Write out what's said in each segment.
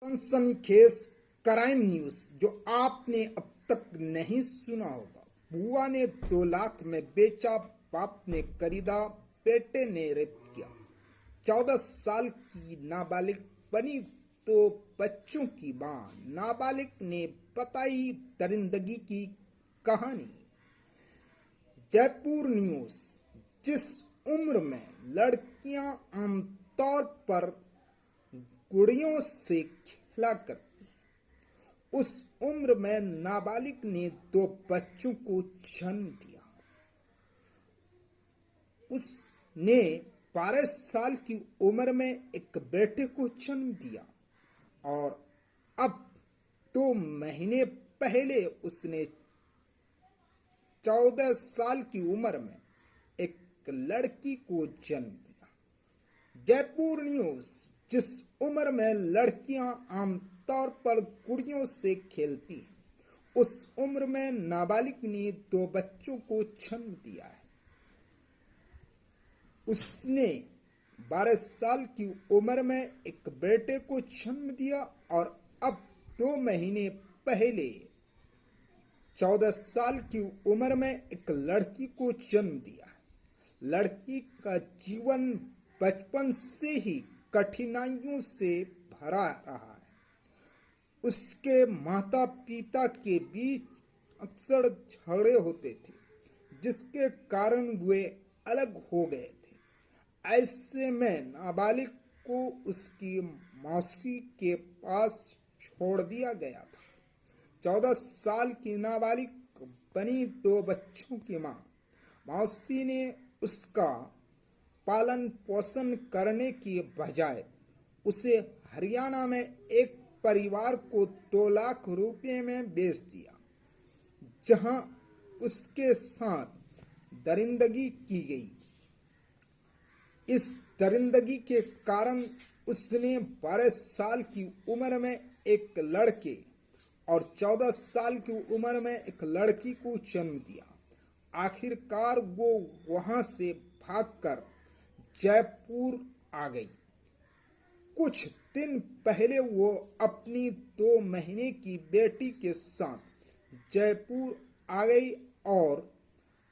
सनसनीखेज crime news जो आपने अब तक नहीं सुना होगा। बुआ ने 2 लाख में बेचा, बाप ने खरीदा, बेटे ने रेप किया। 14 साल की नाबालिग बनी 2 बच्चों की मां। नाबालिग ने बताई दरिंदगी की कहानी। जयपुर न्यूज। जिस उम्र में लड़कियां आमतौर पर गुड़ियों से खेला करती हैं, उस उम्र में नाबालिग ने 2 बच्चों को जन्म दिया। उसने 12 साल की उम्र में एक बेटे को जन्म दिया और अब 2 महीने पहले उसने 14 साल की उम्र में एक लड़की को जन्म दिया। जयपुर न्यूज। जिस उम्र में लड़कियां आमतौर पर गुड़ियों से खेलती हैं, उस उम्र में नाबालिग ने 2 बच्चों को जन्म दिया है। उसने 12 साल की उम्र में एक बेटे को जन्म दिया और अब 2 महीने पहले 14 साल की उम्र में एक लड़की को जन्म दिया है। लड़की का जीवन बचपन से ही कठिनाइयों से भरा रहा है। उसके माता पिता के बीच अक्सर झगड़े होते थे, जिसके कारण वे अलग हो गए थे। ऐसे में नाबालिग को उसकी मौसी के पास छोड़ दिया गया था। 14 साल की नाबालिग बनी 2 बच्चों की मां। मौसी ने उसका पालन पोषण करने की बजाय उसे हरियाणा में एक परिवार को 2 लाख रुपए में बेच दिया, जहां उसके साथ दरिंदगी की गई। इस दरिंदगी के कारण उसने 12 साल की उम्र में एक लड़के और 14 साल की उम्र में एक लड़की को जन्म दिया। आखिरकार वो वहां से भागकर जयपुर आ गई। कुछ दिन पहले वो अपनी 2 महीने की बेटी के साथ जयपुर आ गई और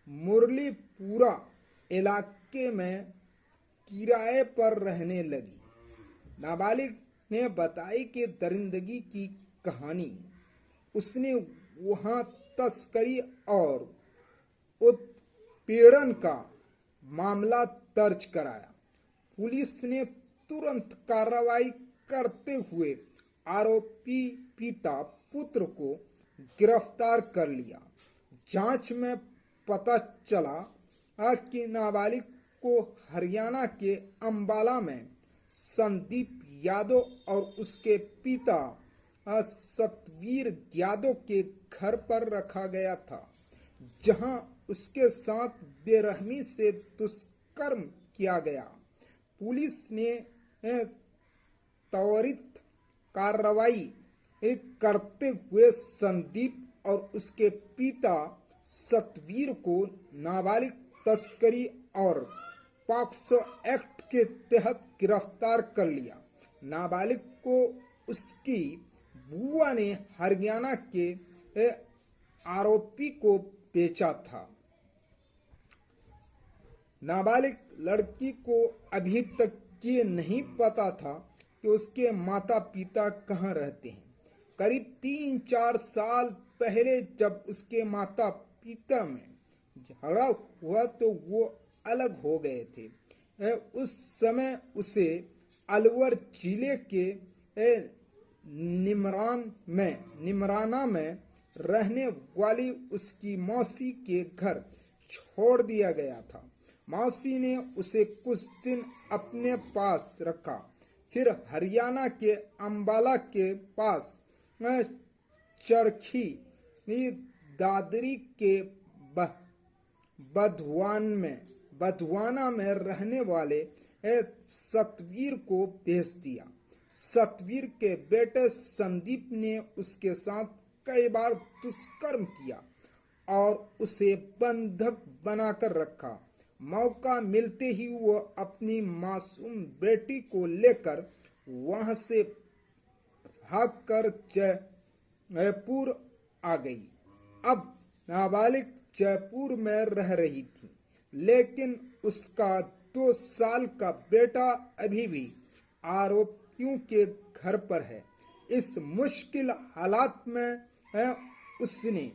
मुरलीपुरा इलाके में किराए पर रहने लगी। नाबालिग ने बताई कि दरिंदगी की कहानी। उसने वहां तस्करी और उत्पीड़न का मामला दर्ज कराया। पुलिस ने तुरंत कार्रवाई करते हुए आरोपी पिता पुत्र को गिरफ्तार कर लिया। जांच में पता चला कि नाबालिग को हरियाणा के अंबाला में संदीप यादव और उसके पिता सतवीर यादव के घर पर रखा गया था, जहां उसके साथ बेरहमी से दुष्कर्म किया गया। पुलिस ने त्वरित कार्रवाई करते हुए संदीप और उसके पिता सतवीर को नाबालिग तस्करी और पॉक्सो एक्ट के तहत गिरफ्तार कर लिया। नाबालिग को उसकी बुआ ने हरियाणा के आरोपी को बेचा था। नाबालिग लड़की को अभी तक ये नहीं पता था कि उसके माता पिता कहाँ रहते हैं। करीब 3-4 साल पहले जब उसके माता पिता में झगड़ा हुआ तो वो अलग हो गए थे। उस समय उसे अलवर जिले के निमराना में रहने वाली उसकी मौसी के घर छोड़ दिया गया था। मौसी ने उसे कुछ दिन अपने पास रखा, फिर हरियाणा के अंबाला के पास चरखी दादरी के बधवाना में रहने वाले सतवीर को भेज दिया। सतवीर के बेटे संदीप ने उसके साथ कई बार दुष्कर्म किया और उसे बंधक बनाकर रखा। मौका मिलते ही वो अपनी मासूम बेटी को लेकर वहां से भागकर जयपुर आ गई। अब नाबालिग जयपुर में रह रही थी, लेकिन उसका 2 साल का बेटा अभी भी आरोपियों के घर पर है। इस मुश्किल हालात में उसने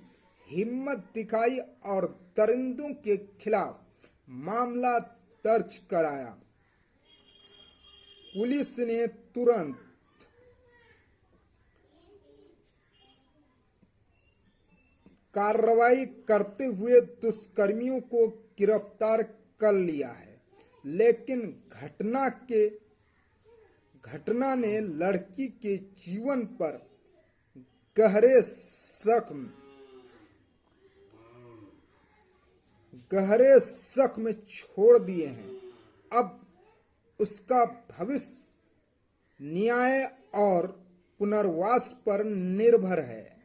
हिम्मत दिखाई और दरिंदों के खिलाफ मामला दर्ज कराया। पुलिस ने तुरंत कार्रवाई करते हुए दुष्कर्मियों को गिरफ्तार कर लिया है, लेकिन घटना ने लड़की के जीवन पर गहरे जख्म छोड़ दिए हैं। अब उसका भविष्य न्याय और पुनर्वास पर निर्भर है।